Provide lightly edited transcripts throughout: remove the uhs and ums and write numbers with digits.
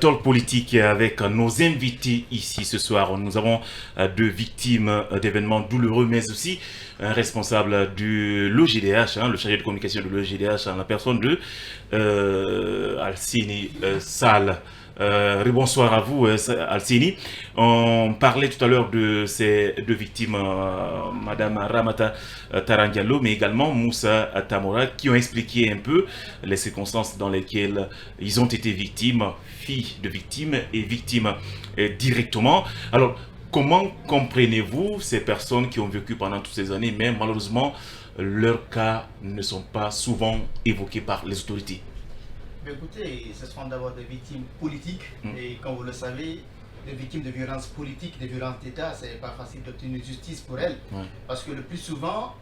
talk politique avec nos invités ici ce soir. Nous avons deux victimes d'événements douloureux, mais aussi un responsable du l'OGDH, le chargé de communication de l'OGDH, en la personne de Alcini Sall. Bonsoir à vous, Alcini. On parlait tout à l'heure de ces deux victimes, Madame Ramata Tarandiallo, mais également Moussa Tamora, qui ont expliqué un peu les circonstances dans lesquelles ils ont été victimes, filles de victimes et victimes directement. Alors, comment comprenez-vous ces personnes qui ont vécu pendant toutes ces années, mais malheureusement, leurs cas ne sont pas souvent évoqués par les autorités? Écoutez, ce sont d'abord des victimes politiques et comme vous le savez, des victimes de violences politiques, de violences d'État, c'est pas facile d'obtenir justice pour elles parce que le plus souvent,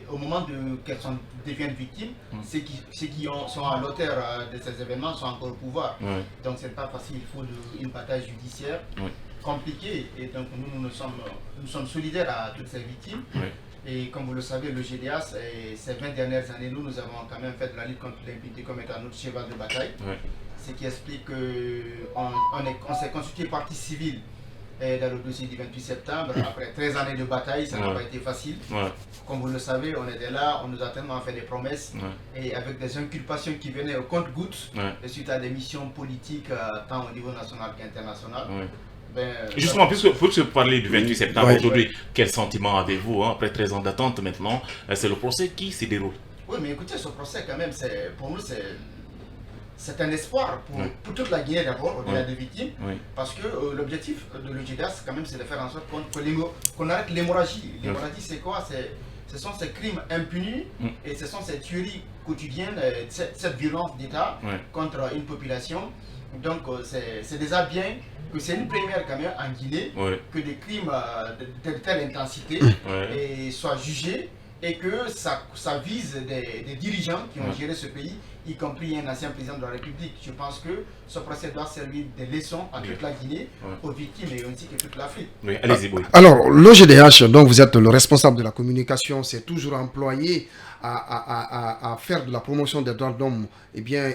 au moment qu'elles deviennent victimes, ceux qui sont à l'auteur de ces événements sont encore au pouvoir. Donc c'est pas facile, il faut une bataille judiciaire compliquée et donc nous sommes solidaires à toutes ces victimes. Et comme vous le savez, le GDAS, ces 20 dernières années, nous avons quand même fait de la lutte contre l'impunité comme étant notre cheval de bataille. Ce qui explique qu'on s'est constitué partie civile dans le dossier du 28 septembre. Après 13 années de bataille, ça n'a pas été facile. Comme vous le savez, on était là, on nous a tellement fait des promesses et avec des inculpations qui venaient au compte-gouttes suite à des missions politiques tant au niveau national qu'international. Justement, puisque vous parlez du 28 septembre, aujourd'hui, quel sentiment avez-vous après 13 ans d'attente maintenant? C'est le procès qui se déroule. Oui, mais écoutez, ce procès, quand même, pour nous, c'est un espoir pour toute la Guinée d'abord, au-delà des victimes, parce que l'objectif de l'UGDAS, quand même, c'est de faire en sorte qu'on arrête l'hémorragie. L'hémorragie, c'est quoi? Ce sont ces crimes impunis et ce sont ces tueries quotidiennes, cette violence d'État contre une population. Donc, c'est déjà bien que c'est une première quand même en Guinée que des crimes de telle intensité soient jugés et que ça vise des dirigeants qui ont géré ce pays, y compris un ancien président de la République. Je pense que ce procès doit servir de leçon à toute la Guinée, aux victimes et ainsi que toute l'Afrique. Allez-y, Alors, l'OGDH, dont vous êtes le responsable de la communication, s'est toujours employé à faire de la promotion des droits de l'homme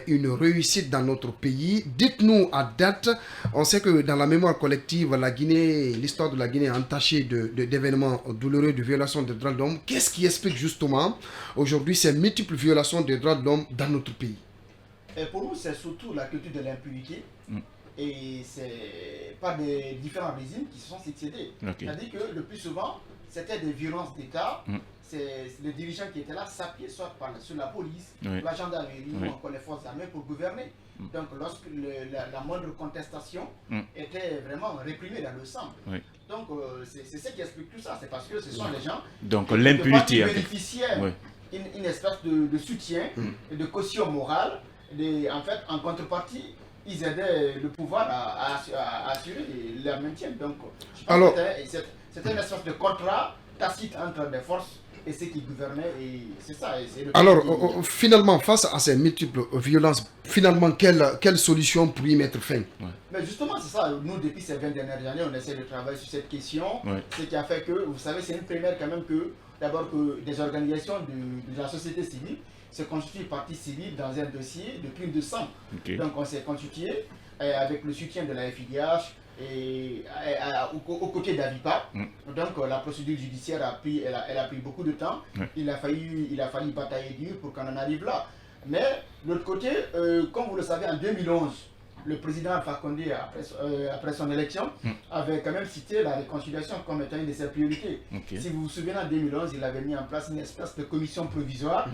une réussite dans notre pays. Dites-nous à date, on sait que dans la mémoire collective, l'histoire de la Guinée est entachée d'événements douloureux, de violations des droits de l'homme. Qu'est-ce qui explique justement aujourd'hui ces multiples violations des droits de l'homme dans notre pays? Et pour nous, c'est surtout la culture de l'impunité. Et c'est par des différents régimes qui se sont succédés. C'est-à-dire que le plus souvent, c'était des violences d'État. C'est les dirigeants qui étaient là s'appuyaient soit sur la police, la gendarmerie ou encore les forces armées pour gouverner. Donc lorsque la moindre contestation était vraiment réprimée dans le sang. Donc c'est ce qui explique tout ça, c'est parce que ce sont les gens qui bénéficiaient une espèce de soutien et de caution morale. En fait, en contrepartie, ils aidaient le pouvoir à assurer leur maintien. Donc c'était une espèce de contrat tacite entre des forces et ceux qui gouvernaient, et c'est ça. Finalement, face à ces multiples violences, finalement, quelle solution pour y mettre fin? Mais justement, c'est ça. Nous, depuis ces 20 dernières années, on essaie de travailler sur cette question. Ce qui a fait que, vous savez, c'est une première quand même d'abord que des organisations de la société civile se constituent partie civile dans un dossier de plus de 100. Donc, on s'est constitué avec le soutien de la FIDH, aux côtés d'Avipa. Donc la procédure judiciaire elle a pris beaucoup de temps. Il a fallu batailler dur pour qu'on en arrive là. Mais de l'autre côté, comme vous le savez, en 2011, le président Alpha Condé, après son élection, avait quand même cité la réconciliation comme étant une de ses priorités. Si vous vous souvenez, en 2011, il avait mis en place une espèce de commission provisoire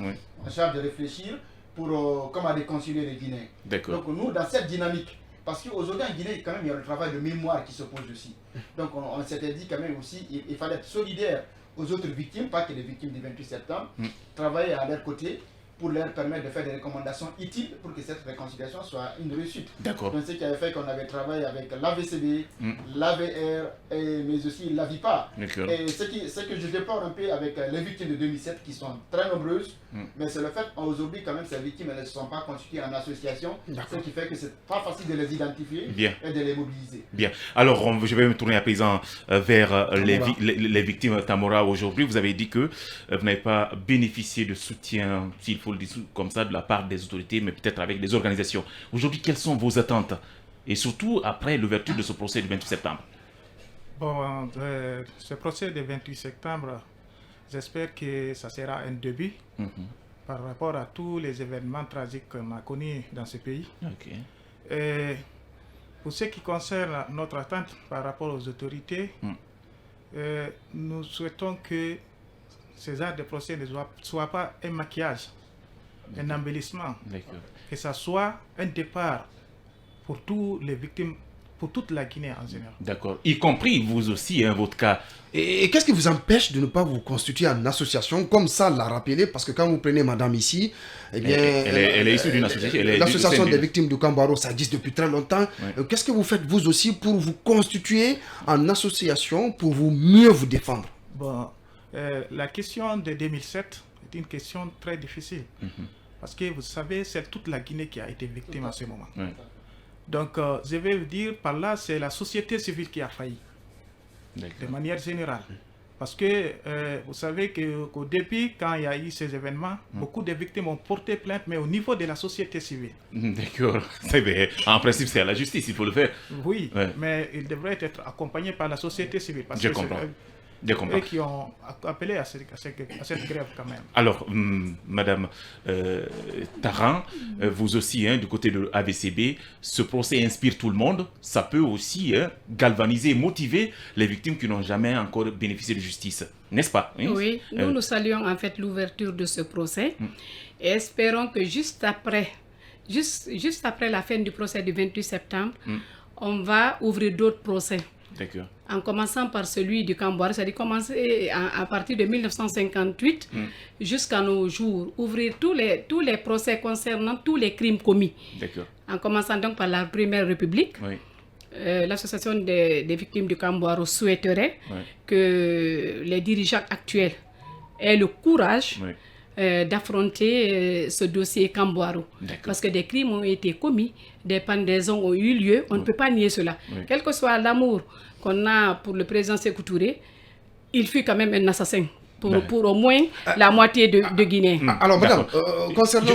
en charge de réfléchir pour comment réconcilier les Guinéens. Donc nous, dans cette dynamique, parce qu'aujourd'hui en Guinée, quand même, il y a le travail de mémoire qui se pose aussi. Donc on s'était dit quand même aussi, il fallait être solidaire aux autres victimes, pas que les victimes du 28 septembre, travailler à leur côté pour leur permettre de faire des recommandations utiles pour que cette réconciliation soit une réussite. Donc ce qui avait fait qu'on avait travaillé avec l'AVCB, l'AVR, mais aussi l'AVIPA. Et ce que je déplore un peu avec les victimes de 2007 qui sont très nombreuses, mais c'est le fait qu'aujourd'hui quand même ces victimes elles ne se sont pas constituées en association, ce qui fait que c'est pas facile de les identifier et de les mobiliser. Bien. Alors je vais me tourner à présent vers les victimes Tamora. Aujourd'hui, vous avez dit que vous n'avez pas bénéficié de soutien, s'il faut le dire comme ça, de la part des autorités, mais peut-être avec des organisations. Aujourd'hui, quelles sont vos attentes et surtout après l'ouverture de ce procès du 28 septembre? Bon, ce procès du 28 septembre, j'espère que ça sera un début par rapport à tous les événements tragiques qu'on a connus dans ce pays. Et pour ce qui concerne notre attente par rapport aux autorités, nous souhaitons que ces actes de procès ne soient pas un maquillage, un embellissement, que ça soit un départ pour toutes les victimes, pour toute la Guinée en général. D'accord, y compris vous aussi, votre cas. Et qu'est-ce qui vous empêche de ne pas vous constituer en association, comme ça l'a rappelé, parce que quand vous prenez madame ici, eh bien, elle est issue d'une association. L'association des victimes du Kambouaro, ça existe depuis très longtemps. Qu'est-ce que vous faites vous aussi pour vous constituer en association, pour vous mieux vous défendre? Bon, la question de 2007 est une question très difficile, parce que vous savez, c'est toute la Guinée qui a été victime en ce moment. Donc, je vais vous dire, par là, c'est la société civile qui a failli, de manière générale. Parce que vous savez qu'au début, quand il y a eu ces événements, beaucoup de victimes ont porté plainte, mais au niveau de la société civile. D'accord. En principe, c'est à la justice, il faut le faire. Oui, mais il devrait être accompagné par la société civile. Parce Je que comprends. Eux qui ont appelé à cette grève quand même. Alors, Madame Taran, vous aussi, du côté de l'AVCB, ce procès inspire tout le monde. Ça peut aussi galvaniser, motiver les victimes qui n'ont jamais encore bénéficié de justice. N'est-ce pas? Oui, nous saluons en fait l'ouverture de ce procès et espérons que juste après la fin du procès du 28 septembre, on va ouvrir d'autres procès. D'accord. En commençant par celui du Kambouaro, c'est-à-dire commencer à partir de 1958 jusqu'à nos jours, ouvrir tous les procès concernant tous les crimes commis. D'accord. En commençant donc par la Première République, l'association des victimes du Kambouaro souhaiterait que les dirigeants actuels aient le courage d'affronter ce dossier Kambouaro. Parce que des crimes ont été commis, des pendaisons ont eu lieu, on ne peut pas nier cela. Quel que soit l'amour qu'on a pour le président Sékou Touré, il fut quand même un assassin pour au moins la moitié de Guinée. Alors, madame, concernant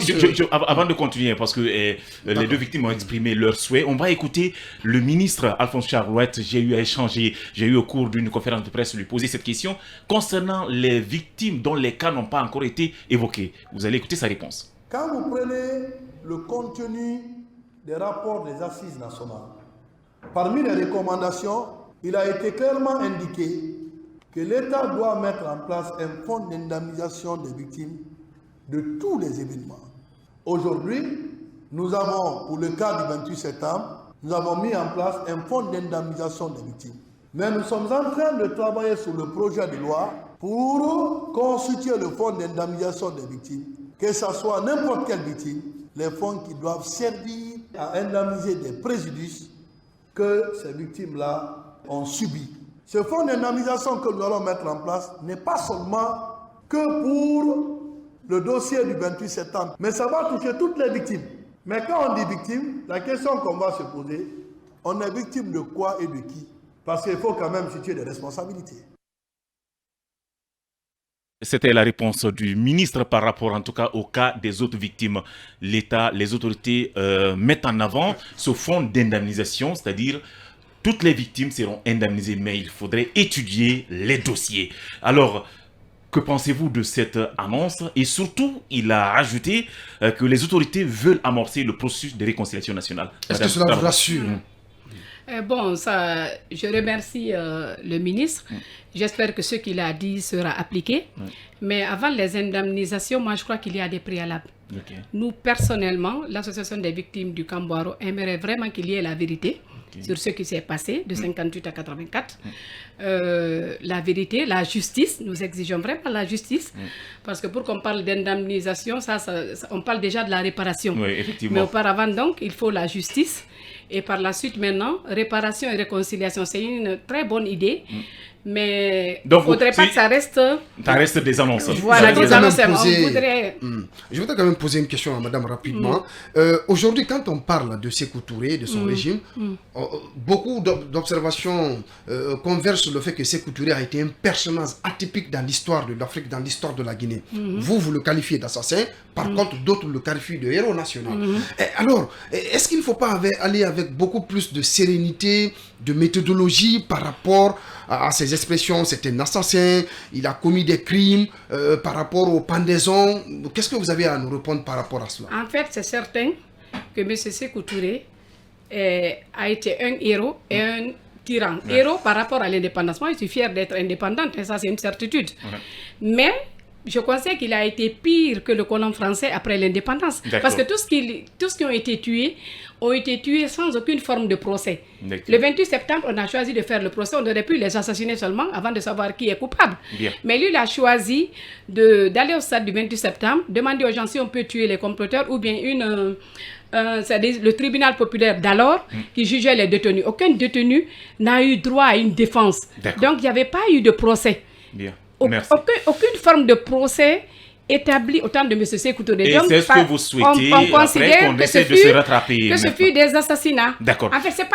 avant de continuer, parce que les deux victimes ont exprimé leurs souhaits, on va écouter le ministre Alphonse Charouette. J'ai eu au cours d'une conférence de presse lui poser cette question concernant les victimes dont les cas n'ont pas encore été évoqués. Vous allez écouter sa réponse. Quand vous prenez le contenu des rapports des assises nationales, parmi les recommandations, il a été clairement indiqué que l'État doit mettre en place un fonds d'indemnisation des victimes de tous les événements. Aujourd'hui, nous avons, pour le cas du 28 septembre, nous avons mis en place un fonds d'indemnisation des victimes. Mais nous sommes en train de travailler sur le projet de loi pour constituer le fonds d'indemnisation des victimes, que ce soit n'importe quelle victime, les fonds qui doivent servir à indemniser des préjudices que ces victimes-là ont subis. Ce fonds d'indemnisation que nous allons mettre en place n'est pas seulement que pour le dossier du 28 septembre, mais ça va toucher toutes les victimes. Mais quand on dit victime, la question qu'on va se poser, on est victime de quoi et de qui? Parce qu'il faut quand même situer des responsabilités. C'était la réponse du ministre par rapport en tout cas au cas des autres victimes. L'État, les autorités mettent en avant ce fonds d'indemnisation, c'est-à-dire toutes les victimes seront indemnisées, mais il faudrait étudier les dossiers. Alors, que pensez-vous de cette annonce? Et surtout, il a ajouté que les autorités veulent amorcer le processus de réconciliation nationale. Est-ce que cela vous rassure? Bon, ça, je remercie le ministre. J'espère que ce qu'il a dit sera appliqué. Mais avant les indemnisations, moi, je crois qu'il y a des préalables. Nous, personnellement, l'association des victimes du Kambouaro aimerait vraiment qu'il y ait la vérité sur ce qui s'est passé de 58 à 84. La vérité, la justice, nous exigeons vraiment la justice, parce que pour qu'on parle d'indemnisation, on parle déjà de la réparation. Oui, effectivement. Mais auparavant, donc, il faut la justice. Et par la suite, maintenant, réparation et réconciliation, c'est une très bonne idée. Mais il ne faudrait pas que ça reste... Ça reste des annonces. Voilà, des annonces. Je voudrais quand même poser une question à madame rapidement. Aujourd'hui, quand on parle de Sékou Touré, de son régime, beaucoup d'observations convergent sur le fait que Sékou Touré a été un personnage atypique dans l'histoire de l'Afrique, dans l'histoire de la Guinée. Vous le qualifiez d'assassin, par contre, d'autres le qualifient de héros national. Alors, est-ce qu'il ne faut pas aller aller avec beaucoup plus de sérénité, de méthodologie par rapport à ces expressions. C'est un assassin, il a commis des crimes, par rapport aux pendaisons. Qu'est-ce que vous avez à nous répondre par rapport à cela? En fait, c'est certain que M. Sékou Touré a été un héros et un tyran. Héros par rapport à l'indépendance. Moi, je suis fière d'être indépendante, et ça, c'est une certitude. Mais je considère qu'il a été pire que le colon français après l'indépendance. Parce que tous qui ont été tués sans aucune forme de procès. Le 28 septembre, on a choisi de faire le procès. On aurait pu les assassiner seulement avant de savoir qui est coupable. Mais lui, il a choisi d'aller au stade du 28 septembre, demander aux gens si on peut tuer les comploteurs ou bien le tribunal populaire d'alors qui jugeait les détenus. Aucun détenu n'a eu droit à une défense. Donc, il n'y avait pas eu de procès. Aucune forme de procès établi au temps de M. Sékou Touré. Et c'est ce que vous souhaitez, on considère qu'on essaie de se rattraper. Que ce fut des assassinats. D'accord. En fait,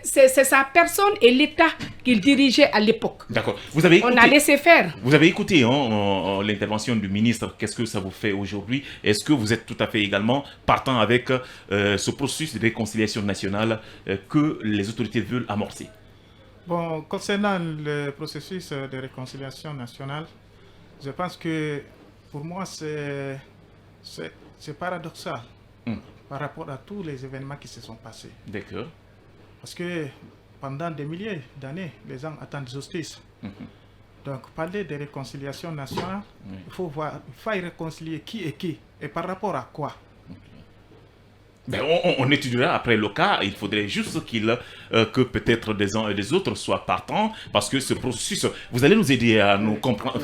c'est sa personne et l'État qu'il dirigeait à l'époque. D'accord. On a laissé faire. Vous avez écouté l'intervention du ministre. Qu'est-ce que ça vous fait aujourd'hui? Est-ce que vous êtes tout à fait également partant avec ce processus de réconciliation nationale que les autorités veulent amorcer? Bon, concernant le processus de réconciliation nationale, je pense que pour moi, c'est paradoxal par rapport à tous les événements qui se sont passés. D'accord. Parce que pendant des milliers d'années, les gens attendent justice. Donc, parler de réconciliation nationale, il faut réconcilier qui est qui et par rapport à quoi. Ben, on étudiera après le cas. Il faudrait juste que peut-être des uns et des autres soient partants, parce que ce processus, vous allez nous aider à nous comprendre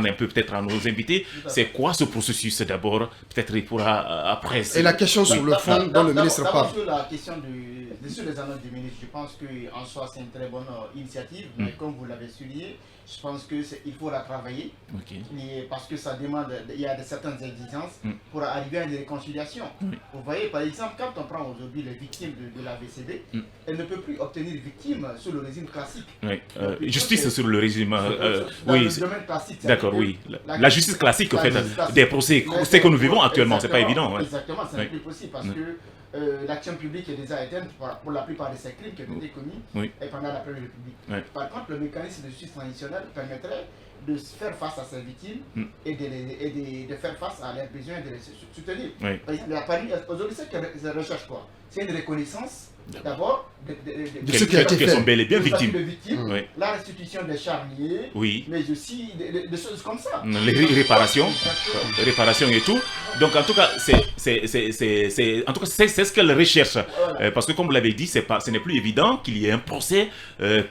un peu, peut-être à nos invités, c'est quoi ce processus d'abord, peut-être il pourra après... Et la question sur le fond dont le ministre parle. Sur la question sur les annonces du ministre, je pense qu'en soi c'est une très bonne initiative, mais comme vous l'avez souligné, je pense qu'il faut la travailler, parce que ça demande, il y a certaines exigences pour arriver à une réconciliation. Vous voyez, par exemple, quand on prend aujourd'hui les victimes de la VCD, elles ne peuvent plus obtenir victime sous le régime classique. Justice sur le régime, oui, le domaine classique. D'accord, oui. La justice classique, en fait, des procès, c'est que nous vivons actuellement, c'est pas évident. Exactement, c'est plus possible parce que l'action publique est déjà éteinte pour la plupart de ces crimes qui ont été commis pendant la Première République. Par contre, le mécanisme de justice transitionnelle permettrait de faire face à ces victimes et de faire face à leurs besoins et de les soutenir. Aujourd'hui, ce qu'elles recherchent quoi? C'est une reconnaissance d'abord de ce qui a été fait. Sont bel et bien victimes. La restitution des charniers, mais aussi des choses comme ça. Les réparations et tout. Donc en tout cas, c'est ce qu'elle recherche. Parce que comme vous l'avez dit, ce n'est plus évident qu'il y ait un procès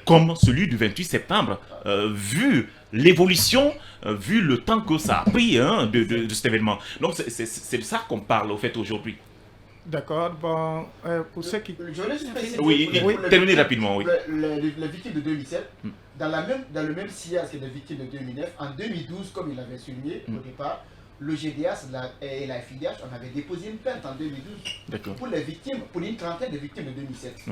comme celui du 28 septembre, vu l'évolution, vu le temps que ça a pris de cet événement. Donc c'est de ça qu'on parle au fait aujourd'hui. D'accord, bon, pour ceux qui... Terminez rapidement, oui. Les victimes de 2007, dans le même sillage que les victimes de 2009, en 2012, comme il l'avait souligné au départ, le GDH et la FIDH, on avait déposé une plainte en 2012 pour les victimes, pour une trentaine de victimes de 2007.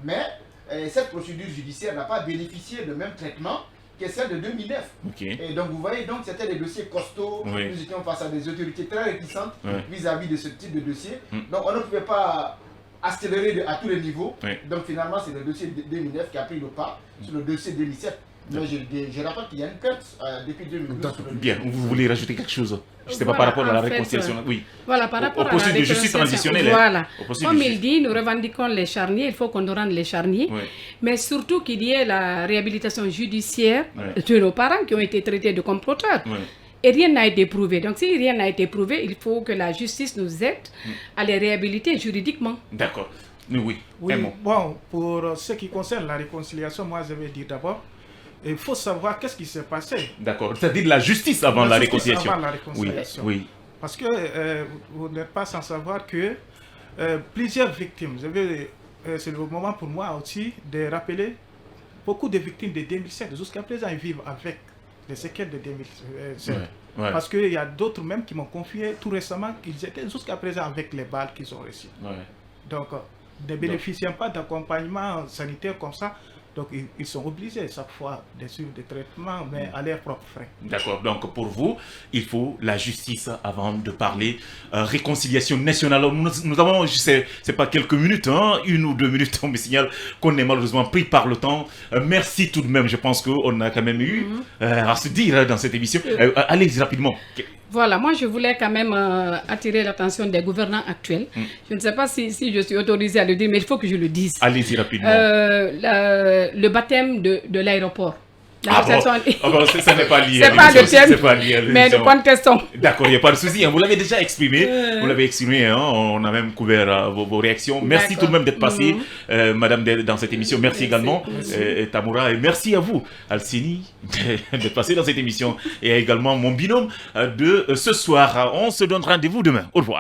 Mais cette procédure judiciaire n'a pas bénéficié du même traitement que celle de 2009. Et donc vous voyez, donc c'était des dossiers costauds, nous étions face à des autorités très réticentes vis-à-vis de ce type de dossier. Donc on ne pouvait pas accélérer à tous les niveaux. Donc finalement c'est le dossier 2009 qui a pris le pas sur le dossier 2007. Mais je rappelle qu'il y a une plainte depuis 2012. Bien, vous voulez rajouter quelque chose? Je ne sais pas par rapport à la réconciliation. Voilà, par rapport au processus de justice transitionnelle. Voilà. Comme il dit, nous revendiquons les charniers, il faut qu'on nous rende les charniers. Mais surtout qu'il y ait la réhabilitation judiciaire de nos parents qui ont été traités de comploteurs. Et rien n'a été prouvé. Donc si rien n'a été prouvé, il faut que la justice nous aide à les réhabiliter juridiquement. D'accord. Oui. Bon, pour ce qui concerne la réconciliation, moi je vais dire d'abord, il faut savoir qu'est-ce qui s'est passé. D'accord, c'est-à-dire la justice avant la réconciliation. Avant la réconciliation. Oui. Parce que vous n'êtes pas sans savoir que plusieurs victimes, c'est le moment pour moi aussi de rappeler beaucoup de victimes de 2007. Jusqu'à présent, ils vivent avec les séquelles de 2007. Parce qu'il y a d'autres même qui m'ont confié tout récemment qu'ils étaient jusqu'à présent avec les balles qu'ils ont reçues. Donc, ne bénéficiant pas d'accompagnement sanitaire comme ça, Donc, ils sont obligés chaque fois de suivre des traitements, mais à leurs propres frais. D'accord. Donc, pour vous, il faut la justice avant de parler réconciliation nationale. Nous avons, c'est pas quelques minutes, hein, 1 ou 2 minutes, on me signale qu'on est malheureusement pris par le temps. Merci tout de même. Je pense qu'on a quand même eu à se dire dans cette émission. Allez-y rapidement. Voilà, moi je voulais quand même attirer l'attention des gouvernants actuels. Je ne sais pas si je suis autorisée à le dire, mais il faut que je le dise. Allez-y rapidement. Le baptême de l'aéroport. Ça n'est pas lié. C'est pas le thème, mais nous contestons. D'accord, il n'y a pas de souci. Vous l'avez déjà exprimé. Vous l'avez exprimé. Hein, on a même couvert vos réactions. Merci tout de même d'être passé, madame, dans cette émission. Merci également, Tamoura. Et merci à vous, Alcini, d'être passé dans cette émission. Et également mon binôme de ce soir. On se donne rendez-vous demain. Au revoir.